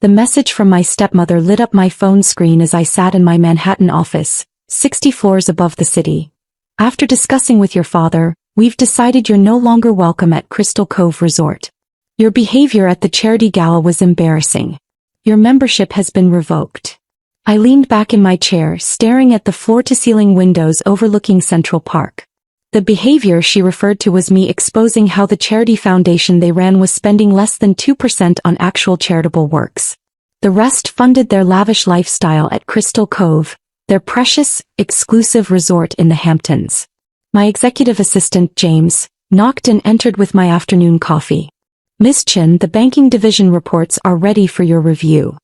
The message from my stepmother lit up my phone screen as I sat in my Manhattan office, 60 floors above the city. After discussing with your father, we've decided you're no longer welcome at Crystal Cove Resort. Your behavior at the charity gala was embarrassing. Your membership has been revoked. I leaned back in my chair, staring at the floor-to-ceiling windows overlooking Central Park. The behavior she referred to was me exposing how the charity foundation they ran was spending less than 2% on actual charitable works. The rest funded their lavish lifestyle at Crystal Cove, their precious, exclusive resort in the Hamptons. My executive assistant, James, knocked and entered with my afternoon coffee. Miss Chen, the banking division reports are ready for your review.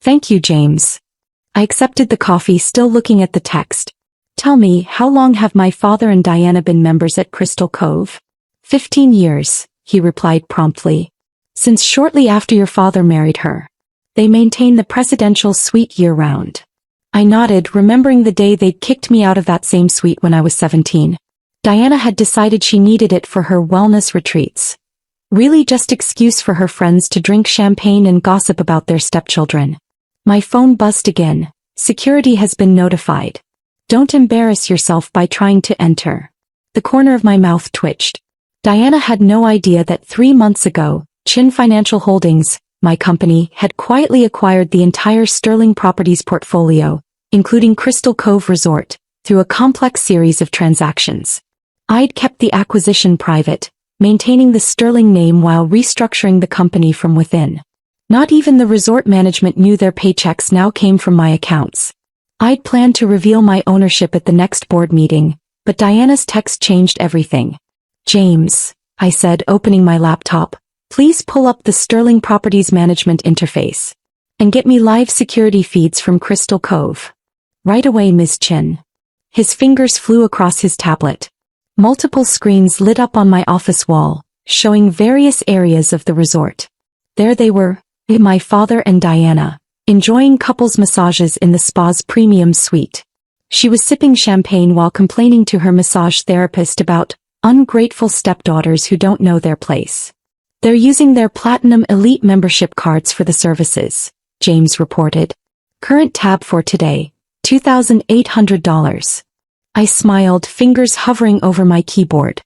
Thank you, James. I accepted the coffee, still looking at the text. Tell me, how long have my father and Diana been members at Crystal Cove? 15 years, he replied promptly. Since shortly after your father married her. They maintain the presidential suite year-round. I nodded, remembering the day they'd kicked me out of that same suite when I was 17. Diana had decided she needed it for her wellness retreats. Really just excuse for her friends to drink champagne and gossip about their stepchildren. My phone buzzed again. Security has been notified. Don't embarrass yourself by trying to enter. The corner of my mouth twitched. Diana had no idea that 3 months ago, Chen Financial Holdings, my company, had quietly acquired the entire Sterling Properties portfolio, including Crystal Cove Resort, through a complex series of transactions. I'd kept the acquisition private, maintaining the Sterling name while restructuring the company from within. Not even the resort management knew their paychecks now came from my accounts. I'd planned to reveal my ownership at the next board meeting, but Diana's text changed everything. James, I said, opening my laptop, please pull up the Sterling Properties Management interface. And get me live security feeds from Crystal Cove. Right away, Ms. Chen. His fingers flew across his tablet. Multiple screens lit up on my office wall, showing various areas of the resort. There they were, my father and Diana, enjoying couples massages in the spa's premium suite. She was sipping champagne while complaining to her massage therapist about ungrateful stepdaughters who don't know their place. They're using their Platinum Elite membership cards for the services, James reported. Current tab for today, $2,800. I smiled, fingers hovering over my keyboard.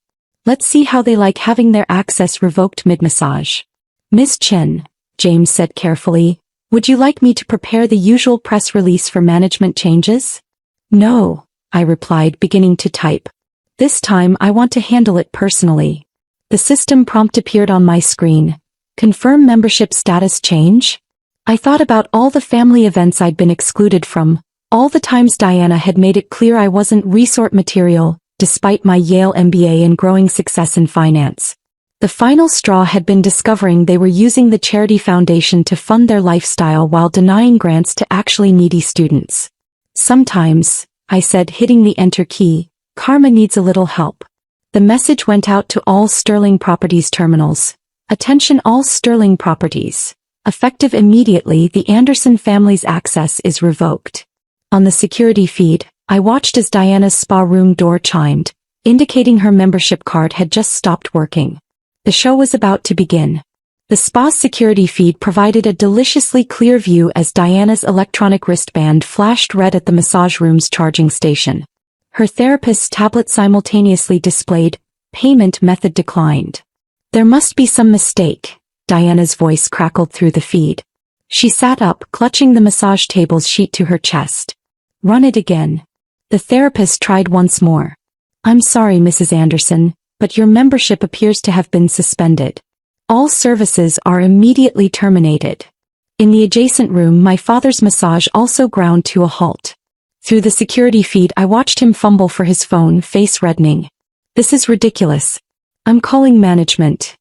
Let's see how they like having their access revoked mid-massage. Ms. Chen, James said carefully, would you like me to prepare the usual press release for management changes? No, I replied, beginning to type. This time I want to handle it personally. The system prompt appeared on my screen. Confirm membership status change? I thought about all the family events I'd been excluded from, all the times Diana had made it clear I wasn't resort material, despite my Yale MBA and growing success in finance. The final straw had been discovering they were using the charity foundation to fund their lifestyle while denying grants to actually needy students. Sometimes, I said, hitting the enter key, karma needs a little help. The message went out to all Sterling Properties terminals. Attention all Sterling Properties. Effective immediately, the Anderson family's access is revoked. On the security feed, I watched as Diana's spa room door chimed, indicating her membership card had just stopped working. The show was about to begin. The spa's security feed provided a deliciously clear view as Diana's electronic wristband flashed red at the massage room's charging station. Her therapist's tablet simultaneously displayed, payment method declined. There must be some mistake, Diana's voice crackled through the feed. She sat up, clutching the massage table's sheet to her chest. Run it again. The therapist tried once more. I'm sorry, Mrs. Anderson, but your membership appears to have been suspended. All services are immediately terminated. In the adjacent room, my father's massage also ground to a halt. Through the security feed, I watched him fumble for his phone, face reddening. This is ridiculous. I'm calling management.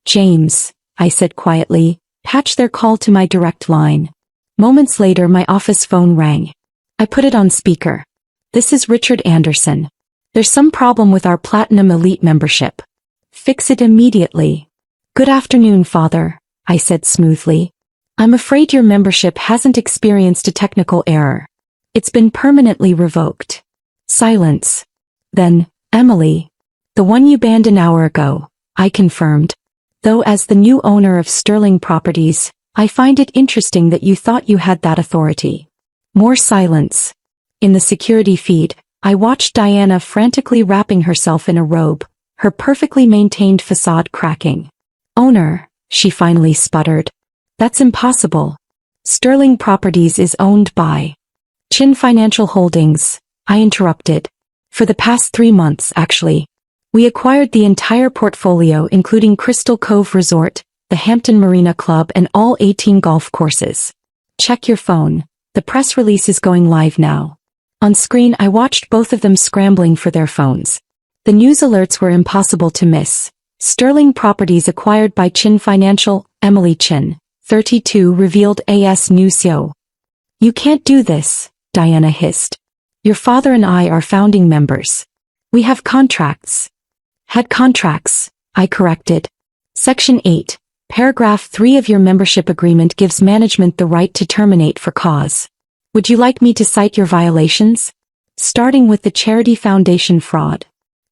James, I said quietly, patch their call to my direct line. Moments later, my office phone rang. I put it on speaker. This is Richard Anderson. There's some problem with our Platinum Elite membership. Fix it immediately. Good afternoon, Father, I said smoothly. I'm afraid your membership hasn't experienced a technical error. It's been permanently revoked. Silence. Then, Emily. The one you banned an hour ago, I confirmed. Though as the new owner of Sterling Properties, I find it interesting that you thought you had that authority. More silence. In the security feed, I watched Diana frantically wrapping herself in a robe, her perfectly maintained facade cracking. Owner, she finally sputtered. That's impossible. Sterling Properties is owned by Chen Financial Holdings, I interrupted. For the past 3 months, actually. We acquired the entire portfolio including Crystal Cove Resort, the Hampton Marina Club and all 18 golf courses. Check your phone. The press release is going live now. On screen I watched both of them scrambling for their phones. The news alerts were impossible to miss. Sterling Properties acquired by Chen Financial, Emily Chen, 32 revealed AS News CEO. You can't do this, Diana hissed. Your father and I are founding members. We have contracts. Had contracts, I corrected. Section 8, Paragraph 3 of your membership agreement gives management the right to terminate for cause. Would you like me to cite your violations? Starting with the charity foundation fraud.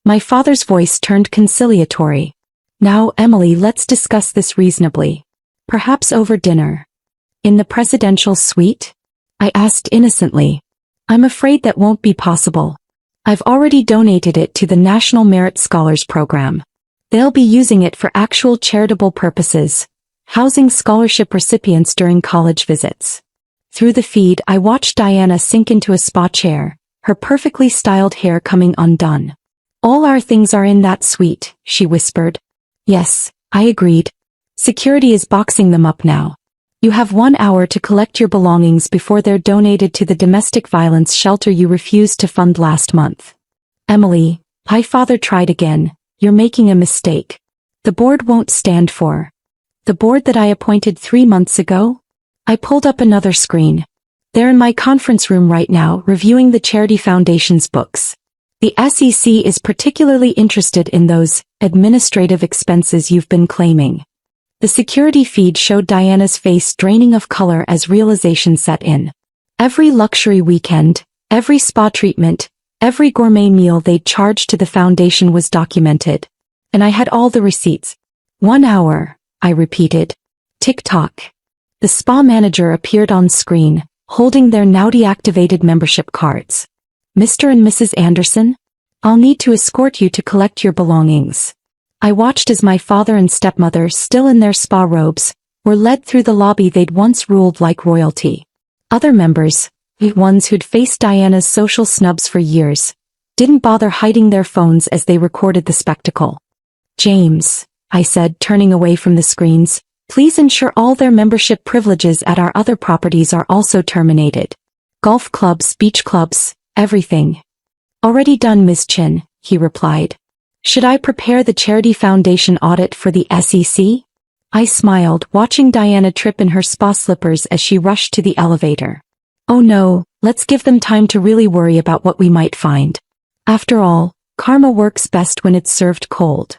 My father's voice turned conciliatory. Now, Emily, let's discuss this reasonably. Perhaps over dinner. In the presidential suite? I asked innocently. I'm afraid that won't be possible. I've already donated it to the National Merit Scholars Program. They'll be using it for actual charitable purposes, housing scholarship recipients during college visits. Through the feed, I watched Diana sink into a spa chair, her perfectly styled hair coming undone. All our things are in that suite, she whispered. Yes, I agreed. Security is boxing them up now. You have 1 hour to collect your belongings before they're donated to the domestic violence shelter you refused to fund last month. Emily, my father tried again. You're making a mistake. The board won't stand for. The board that I appointed 3 months ago? I pulled up another screen. They're in my conference room right now reviewing the Charity Foundation's books. The SEC is particularly interested in those administrative expenses you've been claiming. The security feed showed Diana's face draining of color as realization set in. Every luxury weekend, every spa treatment, every gourmet meal they'd charged to the foundation was documented. And I had all the receipts. 1 hour, I repeated. Tick-tock. The spa manager appeared on screen, holding their now deactivated membership cards. Mr. and Mrs. Anderson? I'll need to escort you to collect your belongings. I watched as my father and stepmother, still in their spa robes, were led through the lobby they'd once ruled like royalty. Other members, the ones who'd faced Diana's social snubs for years, didn't bother hiding their phones as they recorded the spectacle. James, I said, turning away from the screens, please ensure all their membership privileges at our other properties are also terminated. Golf clubs, beach clubs, everything. Already done, Ms. Chen, he replied. Should I prepare the Charity Foundation audit for the SEC? I smiled, watching Diana trip in her spa slippers as she rushed to the elevator. Oh no, let's give them time to really worry about what we might find. After all, karma works best when it's served cold.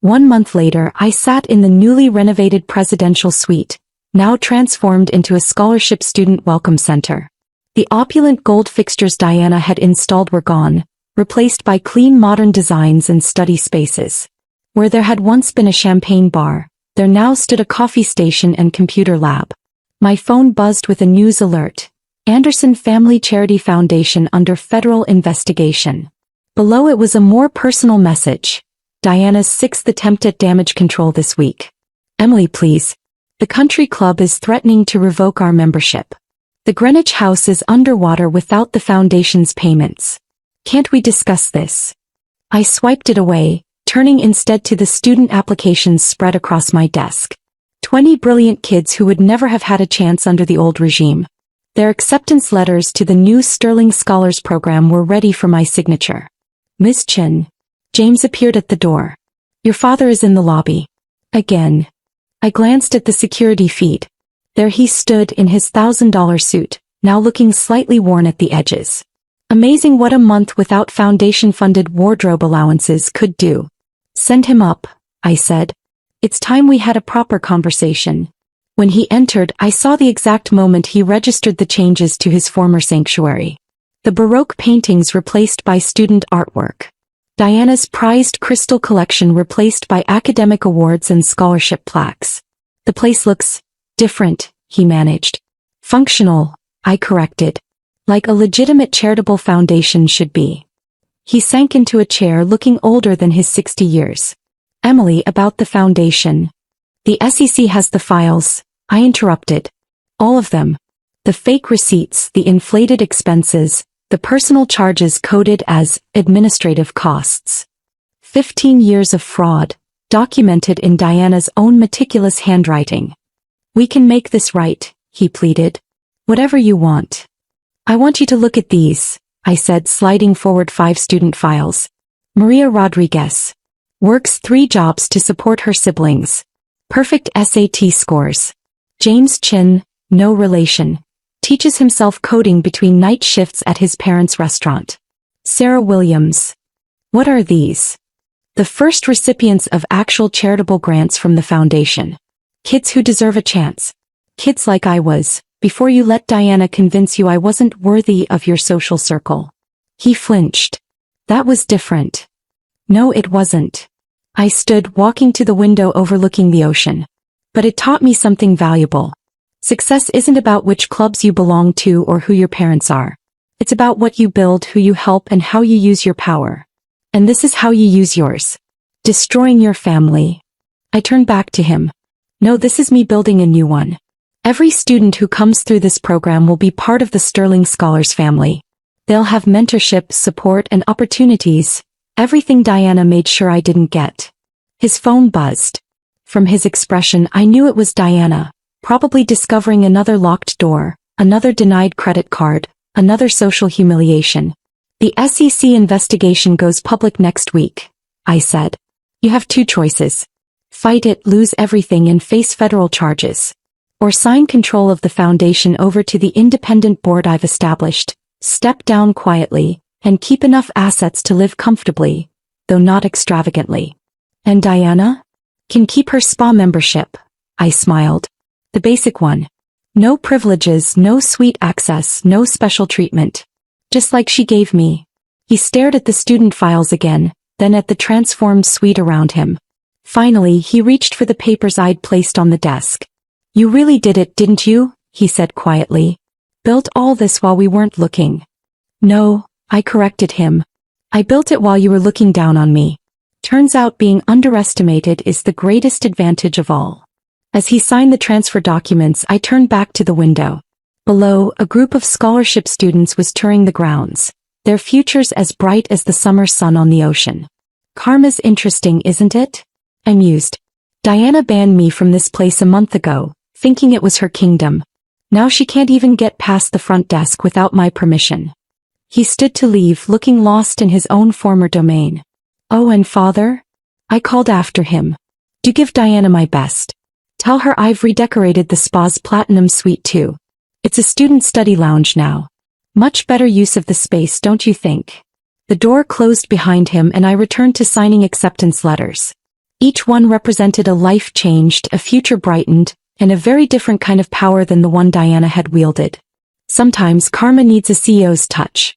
1 month later, I sat in the newly renovated presidential suite, now transformed into a scholarship student welcome center. The opulent gold fixtures Diana had installed were gone, replaced by clean modern designs and study spaces. Where there had once been a champagne bar, there now stood a coffee station and computer lab. My phone buzzed with a news alert. Anderson Family Charity Foundation under federal investigation. Below it was a more personal message. Diana's 6th attempt at damage control this week. Emily, please. The country club is threatening to revoke our membership. The Greenwich House is underwater without the foundation's payments. Can't we discuss this? I swiped it away, turning instead to the student applications spread across my desk. 20 brilliant kids who would never have had a chance under the old regime. Their acceptance letters to the new Sterling Scholars Program were ready for my signature. Ms. Chen. James appeared at the door. Your father is in the lobby. Again. I glanced at the security feed. There he stood in his $1,000 suit, now looking slightly worn at the edges. Amazing what a month without foundation-funded wardrobe allowances could do. Send him up, I said. It's time we had a proper conversation. When he entered, I saw the exact moment he registered the changes to his former sanctuary. The Baroque paintings replaced by student artwork. Diana's prized crystal collection replaced by academic awards and scholarship plaques. The place looks Different, he managed. Functional, I corrected. Like a legitimate charitable foundation should be. He sank into a chair looking older than his 60 years. Emily, about the foundation. The SEC has the files, I interrupted. All of them. The fake receipts, the inflated expenses, the personal charges coded as administrative costs. 15 years of fraud, documented in Diana's own meticulous handwriting. We can make this right, he pleaded. Whatever you want. I want you to look at these, I said, sliding forward 5 student files. Maria Rodriguez. Works 3 jobs to support her siblings. Perfect SAT scores. James Chen, no relation. Teaches himself coding between night shifts at his parents' restaurant. Sarah Williams. What are these? The first recipients of actual charitable grants from the foundation. Kids who deserve a chance. Kids like I was, before you let Diana convince you I wasn't worthy of your social circle. He flinched. That was different. No, it wasn't. I stood, walking to the window overlooking the ocean. But it taught me something valuable. Success isn't about which clubs you belong to or who your parents are. It's about what you build, who you help, and how you use your power. And this is how you use yours. Destroying your family. I turned back to him. No, this is me building a new one. Every student who comes through this program will be part of the Sterling Scholars family. They'll have mentorship, support, and opportunities. Everything Diana made sure I didn't get. His phone buzzed. From his expression, I knew it was Diana. Probably discovering another locked door, another denied credit card, another social humiliation. The SEC investigation goes public next week, I said. You have 2 choices. Fight it, lose everything, and face federal charges. Or sign control of the foundation over to the independent board I've established, step down quietly, and keep enough assets to live comfortably, though not extravagantly. And Diana? Can keep her spa membership, I smiled. The basic one. No privileges, no suite access, no special treatment. Just like she gave me. He stared at the student files again, then at the transformed suite around him. Finally, he reached for the papers I'd placed on the desk. You really did it, didn't you? He said quietly. Built all this while we weren't looking. No, I corrected him. I built it while you were looking down on me. Turns out being underestimated is the greatest advantage of all. As he signed the transfer documents, I turned back to the window. Below, a group of scholarship students was touring the grounds, their futures as bright as the summer sun on the ocean. Karma's interesting, isn't it? I mused. Diana banned me from this place a month ago, thinking it was her kingdom. Now she can't even get past the front desk without my permission. He stood to leave, looking lost in his own former domain. Oh, and father? I called after him. Do give Diana my best. Tell her I've redecorated the spa's platinum suite too. It's a student study lounge now. Much better use of the space, don't you think? The door closed behind him and I returned to signing acceptance letters. Each one represented a life changed, a future brightened, and a very different kind of power than the one Diana had wielded. Sometimes karma needs a CEO's touch.